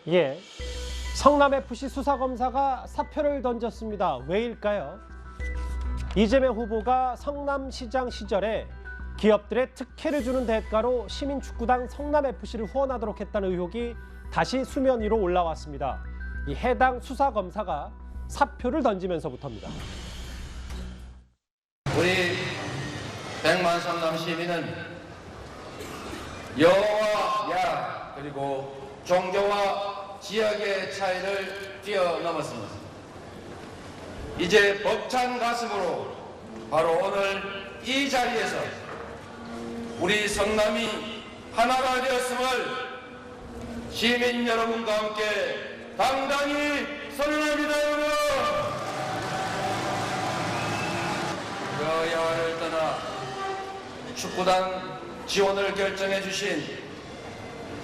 예, 성남FC 수사검사가 사표를 던졌습니다. 왜일까요? 이재명 후보가 성남시장 시절에 기업들의 특혜를 주는 대가로 시민축구단 성남FC를 후원하도록 했다는 의혹이 다시 수면 위로 올라왔습니다. 이 해당 수사검사가 사표를 던지면서부터입니다. 우리 100만 성남 시민은 여와 야 그리고 종교와 지역의 차이를 뛰어넘었습니다. 이제 벅찬 가슴으로 바로 오늘 이 자리에서 우리 성남이 하나가 되었음을 시민 여러분과 함께 당당히 선언합니다. 여러분! 여야를 떠나 축구단 지원을 결정해 주신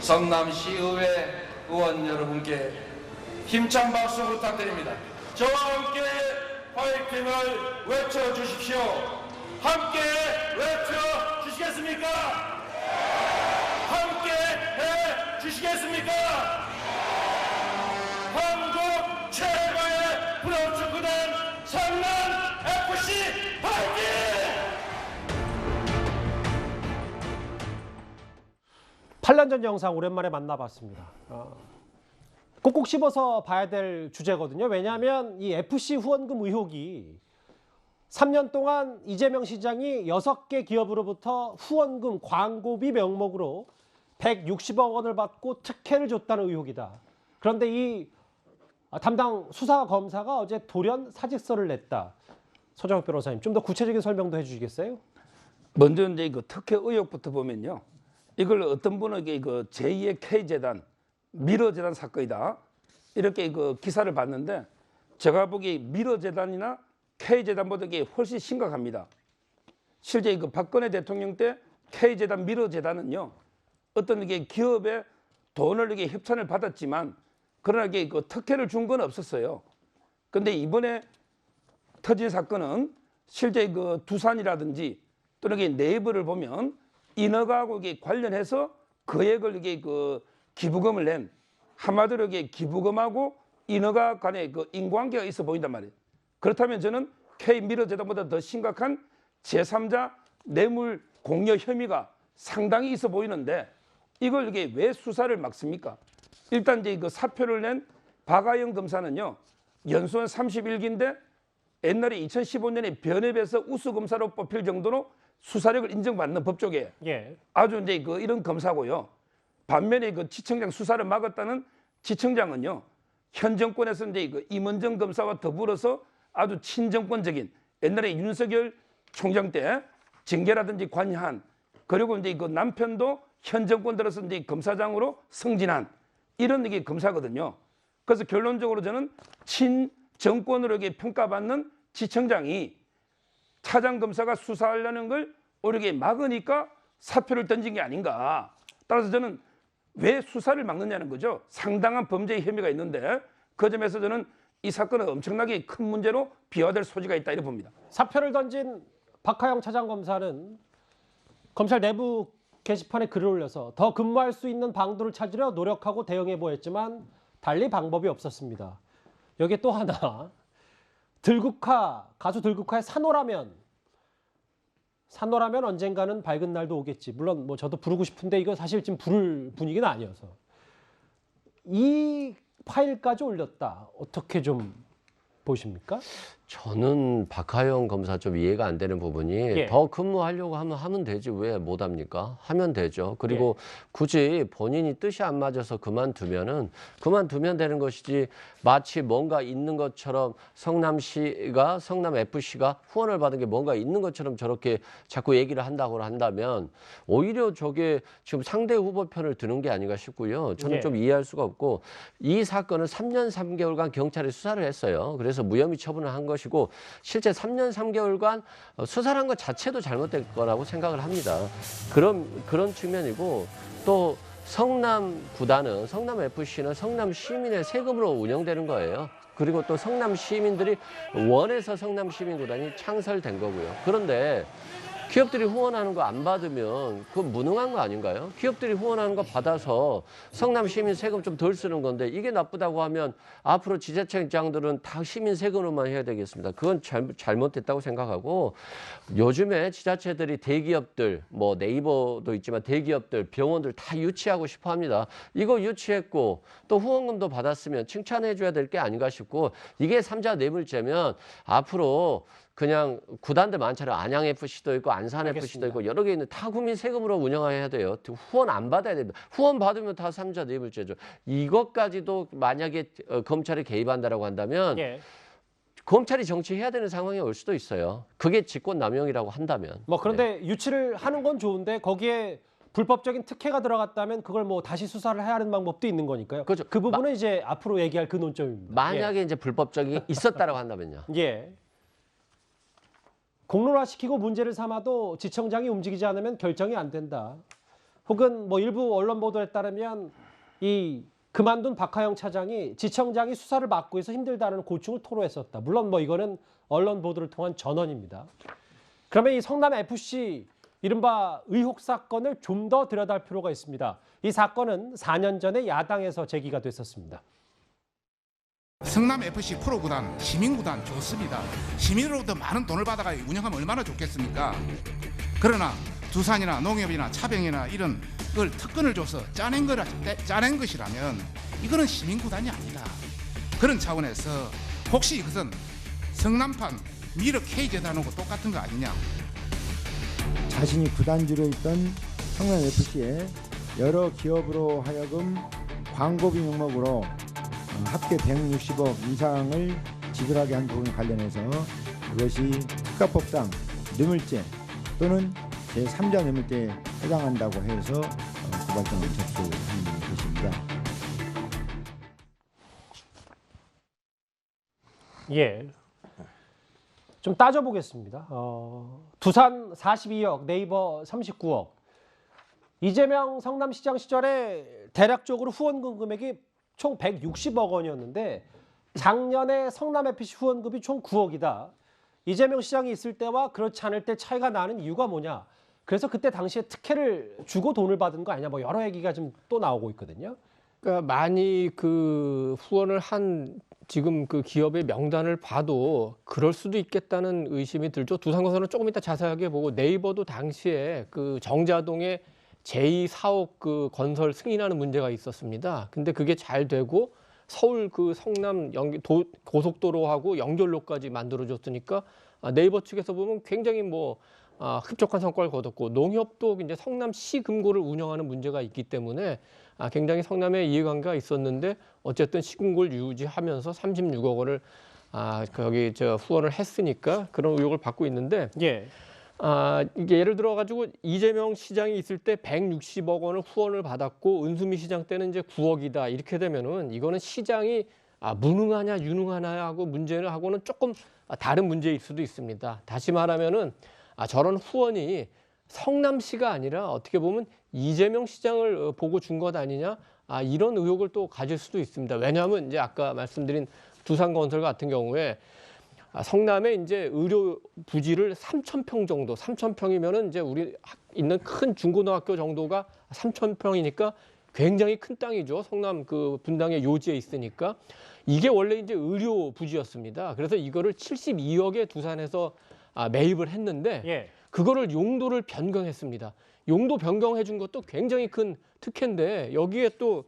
성남시의회 의원 여러분께 힘찬 박수 부탁드립니다. 저와 함께 파이팅을 외쳐주십시오. 함께 외쳐주시겠습니까? 함께 해주시겠습니까? 한국 최고의 프로축구단 성남FC 파이팅! 8년 전 영상 오랜만에 만나봤습니다. 꼭꼭 씹어서 봐야 될 주제거든요. 왜냐하면 이 FC 후원금 의혹이 3년 동안 이재명 시장이 6개 기업으로부터 후원금 광고비 명목으로 160억 원을 받고 특혜를 줬다는 의혹이다. 그런데 이 담당 수사검사가 어제 돌연 사직서를 냈다. 서정욱 변호사님, 좀 더 구체적인 설명도 해주시겠어요? 먼저 이제 그 특혜 의혹부터 보면요. 이걸 어떤 분은 이거 제2의 K재단, 미러재단 사건이다. 이렇게 그 기사를 봤는데 제가 보기에 미러재단이나 K재단보다 이게 훨씬 심각합니다. 실제 그 박근혜 대통령 때 K재단, 미러재단은요. 어떤 이게 기업에 돈을 이게 협찬을 받았지만 그러나 이게 그 특혜를 준 건 없었어요. 근데 이번에 터진 사건은 실제 그 두산이라든지 또는 이게 네이버를 보면 인허가하고 이게 관련해서 거액을 이게 그 기부금을 낸 한마디로 이게 기부금하고 인허가 간에 그 인과관계가 있어 보인단 말이에요. 그렇다면 저는 K미러재단보다 더 심각한 제3자 뇌물 공여 혐의가 상당히 있어 보이는데 이걸 이게 왜 수사를 막습니까? 일단 이제 그 사표를 낸 박아영 검사는요. 연수원 31기인데 옛날에 2015년에 변협에서 우수검사로 뽑힐 정도로 수사력을 인정받는 법조계 예. 아주 이제 그 이런 검사고요. 반면에 그 지청장 수사를 막았다는 지청장은요. 현 정권에서 이제 그 임원정 검사와 더불어서 아주 친정권적인 옛날에 윤석열 총장 때 징계라든지 관여한 그리고 이제 그 남편도 현 정권 들어서 이제 검사장으로 승진한 이런 이게 검사거든요. 그래서 결론적으로 저는 친정권으로 이게 평가받는 지청장이 차장 검사가 수사하려는 걸 오히려 막으니까 사표를 던진 게 아닌가. 따라서 저는 왜 수사를 막느냐는 거죠. 상당한 범죄의 혐의가 있는데 그 점에서 저는 이 사건은 엄청나게 큰 문제로 비화될 소지가 있다 이렇게 봅니다. 사표를 던진 박하영 차장검사는 검찰 내부 게시판에 글을 올려서 더 근무할 수 있는 방도를 찾으려 노력하고 대응해 보였지만 달리 방법이 없었습니다. 여기에 또 하나, 가수 들국화의 산호라면 언젠가는 밝은 날도 오겠지. 물론 뭐 저도 부르고 싶은데 이거 사실 지금 부를 분위기는 아니어서. 이 파일까지 올렸다. 어떻게 좀 보십니까? 저는 박하영 검사 좀 이해가 안 되는 부분이 예. 더 근무하려고 하면 되지 왜 못합니까? 하면 되죠. 그리고 굳이 본인이 뜻이 안 맞아서 그만두면 되는 것이지 마치 뭔가 있는 것처럼 성남FC가 후원을 받은 게 뭔가 있는 것처럼 저렇게 자꾸 얘기를 한다고 한다면 오히려 저게 지금 상대 후보 편을 드는 게 아닌가 싶고요. 저는 예. 좀 이해할 수가 없고 이 사건은 3년 3개월간 경찰이 수사를 했어요. 그래서 무혐의 처분을 한 것이고 실제 3년 3개월간 수사를 한 것 자체도 잘못된 거라고 생각을 합니다. 그런 측면이고 또 성남FC는 성남 시민의 세금으로 운영되는 거예요. 그리고 또 성남 시민들이 원해서 성남 시민구단이 창설된 거고요. 그런데 기업들이 후원하는 거 안 받으면 그건 무능한 거 아닌가요? 기업들이 후원하는 거 받아서 성남 시민 세금 좀 덜 쓰는 건데 이게 나쁘다고 하면 앞으로 지자체장들은 다 시민 세금으로만 해야 되겠습니다. 그건 잘못됐다고 생각하고 요즘에 지자체들이 대기업들 뭐 네이버도 있지만 대기업들 병원들 다 유치하고 싶어 합니다. 이거 유치했고 또 후원금도 받았으면 칭찬해 줘야 될 게 아닌가 싶고 이게 삼자 뇌물죄면 앞으로 그냥 구단들 많잖아요. 안양FC도 있고 안산FC도 있고 여러 개 있는 다 국민 세금으로 운영해야 돼요. 후원 안 받아야 됩니다. 후원 받으면 다 삼자 뇌물죄죠. 이것까지도 만약에 검찰이 개입한다라고 한다면 예. 검찰이 정치해야 되는 상황이 올 수도 있어요. 그게 직권남용이라고 한다면. 뭐 그런데 유치를 하는 건 좋은데 거기에 불법적인 특혜가 들어갔다면 그걸 뭐 다시 수사를 해야 하는 방법도 있는 거니까요. 그렇죠. 그 부분은 이제 앞으로 얘기할 그 논점입니다. 만약에 이제 불법적이 있었다라고 한다면요. 예. 공론화시키고 문제를 삼아도 지청장이 움직이지 않으면 결정이 안 된다. 혹은 뭐 일부 언론 보도에 따르면 이 그만둔 박하영 차장이 지청장이 수사를 맡고 있어 힘들다는 고충을 토로했었다. 물론 뭐 이거는 언론 보도를 통한 전언입니다. 그러면 이 성남FC 이른바 의혹 사건을 좀 더 들여다볼 필요가 있습니다. 이 사건은 4년 전에 야당에서 제기가 됐었습니다. 성남FC 프로구단, 시민구단 좋습니다. 시민으로부터 많은 돈을 받아가 운영하면 얼마나 좋겠습니까? 그러나 두산이나 농협이나 차병이나 이런 걸 특권을 줘서 짜낸 것이라면 이거는 시민구단이 아니다. 그런 차원에서 혹시 이것은 성남판 미르 K재단하고 똑같은 거 아니냐? 자신이 구단주로 있던 성남FC에 여러 기업으로 하여금 광고비 명목으로 합계 160억 이상을 지불하게 한 부분 관련해서 그것이 특가법상 뇌물죄 또는 제3자 뇌물죄에 해당한다고 해서 고발장을 접수한 것입니다. 예. 좀 따져보겠습니다. 두산 42억, 네이버 39억. 이재명 성남시장 시절에 대략적으로 후원금 금액이 총 160억 원이었는데 작년에 성남FC 후원금이 총 9억이다. 이재명 시장이 있을 때와 그렇지 않을 때 차이가 나는 이유가 뭐냐. 그래서 그때 당시에 특혜를 주고 돈을 받은 거 아니냐. 뭐 여러 얘기가 좀 또 나오고 있거든요. 그러니까 많이 그 후원을 한 지금 그 기업의 명단을 봐도 그럴 수도 있겠다는 의심이 들죠. 두산건설은 조금 이따 자세하게 보고 네이버도 당시에 그 정자동에 제2 사옥 그 건설 승인하는 문제가 있었습니다. 근데 그게 잘 되고 서울 그 성남 고속도로하고 연결로까지 만들어줬으니까 네이버 측에서 보면 굉장히 뭐 흡족한 성과를 거뒀고 농협도 이제 성남시 금고를 운영하는 문제가 있기 때문에 굉장히 성남에 이해관계가 있었는데 어쨌든 시금고를 유지하면서 36억 원을 거기 후원을 했으니까 그런 의혹을 받고 있는데 예. 이게 예를 들어 가지고 이재명 시장이 있을 때 160억 원을 후원을 받았고 은수미 시장 때는 이제 9억이다 이렇게 되면은 이거는 시장이 무능하냐 유능하냐 하고 문제를 하고는 조금 다른 문제일 수도 있습니다. 다시 말하면은 저런 후원이 성남시가 아니라 어떻게 보면 이재명 시장을 보고 준 것 아니냐 이런 의혹을 또 가질 수도 있습니다. 왜냐하면 이제 아까 말씀드린 두산건설 같은 경우에 성남에 이제 의료 부지를 3,000평 정도, 3,000평이면은 이제 우리 있는 큰 중고등학교 정도가 3,000평이니까 굉장히 큰 땅이죠. 성남 그 분당의 요지에 있으니까 이게 원래 이제 의료 부지였습니다. 그래서 이거를 72억에 두산에서 매입을 했는데 예. 그거를 용도를 변경했습니다. 용도 변경해 준 것도 굉장히 큰 특혜인데 여기에 또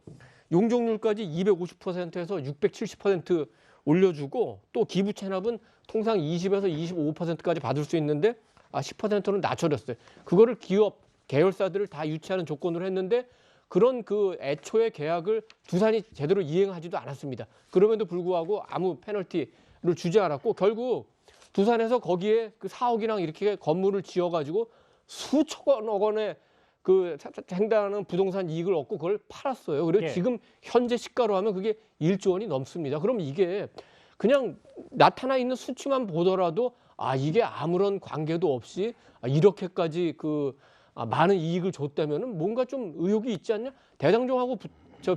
용적률까지 250%에서 670% 올려주고 또 기부 체납은 통상 20에서 25%까지 받을 수 있는데 10%는 낮춰졌어요. 그거를 기업 계열사들을 다 유치하는 조건으로 했는데 그런 그 애초의 계약을 두산이 제대로 이행하지도 않았습니다. 그럼에도 불구하고 아무 페널티를 주지 않았고 결국 두산에서 거기에 그 4억이랑 이렇게 건물을 지어가지고 수천억 원의 그 행당하는 부동산 이익을 얻고 그걸 팔았어요. 그래서 예. 지금 현재 시가로 하면 그게 1조 원이 넘습니다. 그럼 이게 그냥 나타나 있는 수치만 보더라도 이게 아무런 관계도 없이 이렇게까지 그 많은 이익을 줬다면은 뭔가 좀 의혹이 있지 않냐? 대장정하고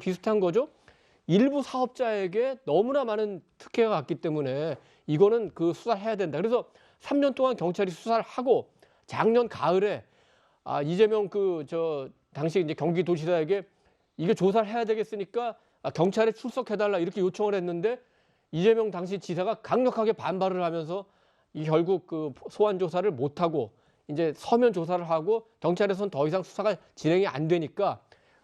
비슷한 거죠. 일부 사업자에게 너무나 많은 특혜가 갔기 때문에 이거는 그 수사를 해야 된다. 그래서 3년 동안 경찰이 수사를 하고 작년 가을에 이재명 당시 이제 경기도지사에게 이게 조사를 해야 되겠으니까 경찰에 출석해달라 이렇게 요청을 했는데 이재명 당시 지사가 강력하게 반발을 하면서 결국 그 소환 조사를 못 하고 이제 서면 조사를 하고 경찰에서는 더 이상 수사가 진행이 안 되니까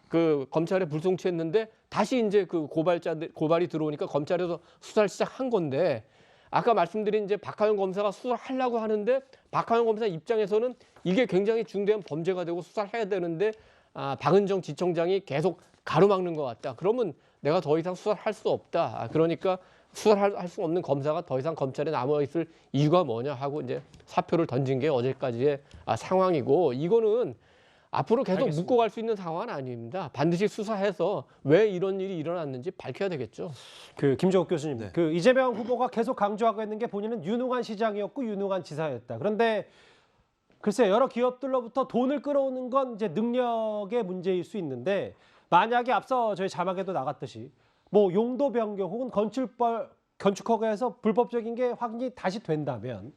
그 검찰에 불송치했는데 다시 이제 그 고발이 들어오니까 검찰에서 수사를 시작한 건데 아까 말씀드린 이제 박하영 검사가 수사를 하려고 하는데 박하영 검사 입장에서는 이게 굉장히 중대한 범죄가 되고 수사를 해야 되는데 박은정 지청장이 계속 가로막는 것 같다. 그러면 내가 더 이상 수사를 할 수 없다. 그러니까 수사를 할 수 없는 검사가 더 이상 검찰에 남아있을 이유가 뭐냐 하고 이제 사표를 던진 게 어제까지의 상황이고 이거는 앞으로 계속 알겠습니다. 묻고 갈 수 있는 상황은 아닙니다. 반드시 수사해서 왜 이런 일이 일어났는지 밝혀야 되겠죠. 그 김종욱 교수님, 네. 그 이재명 후보가 계속 강조하고 있는 게 본인은 유능한 시장이었고 유능한 지사였다. 그런데 글쎄 여러 기업들로부터 돈을 끌어오는 건 이제 능력의 문제일 수 있는데 만약에 앞서 저희 자막에도 나갔듯이 뭐 용도 변경 혹은 건축허가에서 불법적인 게 확인이 다시 된다면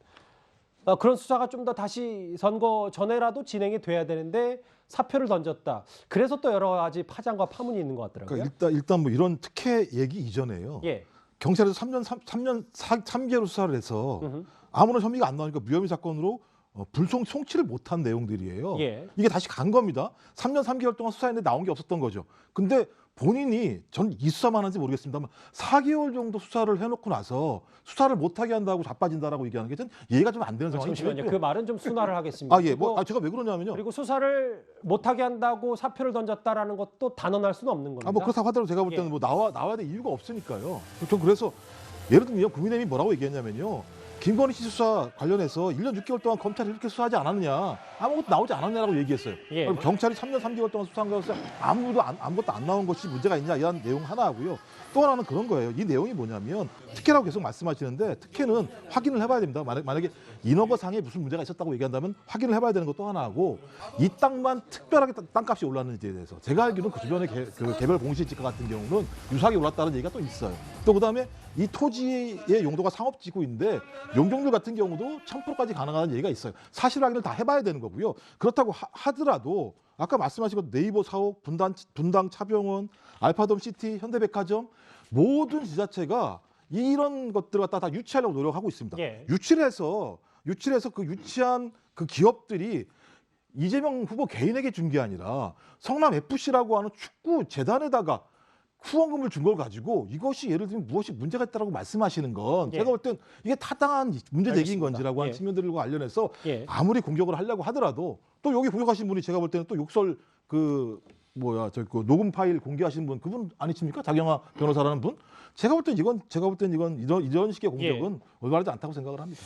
그런 수사가 좀 더 다시 선거 전에라도 진행이 돼야 되는데 사표를 던졌다. 그래서 또 여러 가지 파장과 파문이 있는 것 같더라고요. 그러니까 일단 뭐 이런 특혜 얘기 이전에요. 예. 경찰에서 3개월 수사를 해서 아무런 혐의가 안 나오니까 무혐의 사건으로 송치를 못한 내용들이에요. 예. 이게 다시 간 겁니다. 3년 3개월 동안 수사했는데 나온 게 없었던 거죠. 근데 본인이 전 이 수사만 하는지 모르겠습니다만 4개월 정도 수사를 해놓고 나서 수사를 못하게 한다고 자빠진다라고 얘기하는 게 전 이해가 좀 안 되는 상황이에요. 잠시만요. 그 말은 좀 순화를 하겠습니다. 예. 뭐 제가 왜 그러냐면요. 그리고 수사를 못하게 한다고 사표를 던졌다라는 것도 단언할 수는 없는 겁니다. 뭐 그렇다고 하더라도 제가 볼 때는 예. 뭐 나와야 될 이유가 없으니까요. 전 그래서 예를 들면 국민의힘이 뭐라고 얘기했냐면요. 김건희 씨 수사 관련해서 1년 6개월 동안 검찰이 이렇게 수사하지 않았느냐, 아무것도 나오지 않았냐라고 얘기했어요. 예. 그럼 경찰이 3년 3개월 동안 수사한 것에 아무것도 안 나온 것이 문제가 있냐 이런 내용 하나 하고요. 또 하나는 그런 거예요. 이 내용이 뭐냐면 특혜라고 계속 말씀하시는데 특혜는 확인을 해봐야 됩니다. 만약에 인허가상에 무슨 문제가 있었다고 얘기한다면 확인을 해봐야 되는 것도 하나 하고 이 땅만 특별하게 땅값이 올랐는지에 대해서 제가 알기로는 그 주변의 그 개별 공시지가 같은 경우는 유사하게 올랐다는 얘기가 또 있어요. 또 그다음에 이 토지의 용도가 상업지구인데 용적률 같은 경우도 1000%까지 가능하다는 얘기가 있어요. 사실 확인을 다 해봐야 되는 거고요. 그렇다고 하더라도 아까 말씀하신 것 네이버 사옥, 분당 차병원, 알파돔 시티, 현대백화점 모든 지자체가 이런 것들을 갖다 다 유치하려고 노력하고 있습니다. 예. 유치를 해서 그 유치한 그 기업들이 이재명 후보 개인에게 준 게 아니라 성남 FC라고 하는 축구 재단에다가 후원금을 준 걸 가지고 이것이 예를 들면 무엇이 문제가 있다라고 말씀하시는 건 예. 제가 볼 땐 이게 타당한 문제 제기인 알겠습니다. 건지라고 하는 예. 측면들과 관련해서 예. 아무리 공격을 하려고 하더라도 또 여기 공격하신 분이 제가 볼 때는 또 욕설 그 녹음 파일 공개하신 분 그분 아니십니까? 장영하 변호사라는 분? 제가 볼 땐 이건 이런 식의 공격은 올바르지 않다고 생각을 합니다.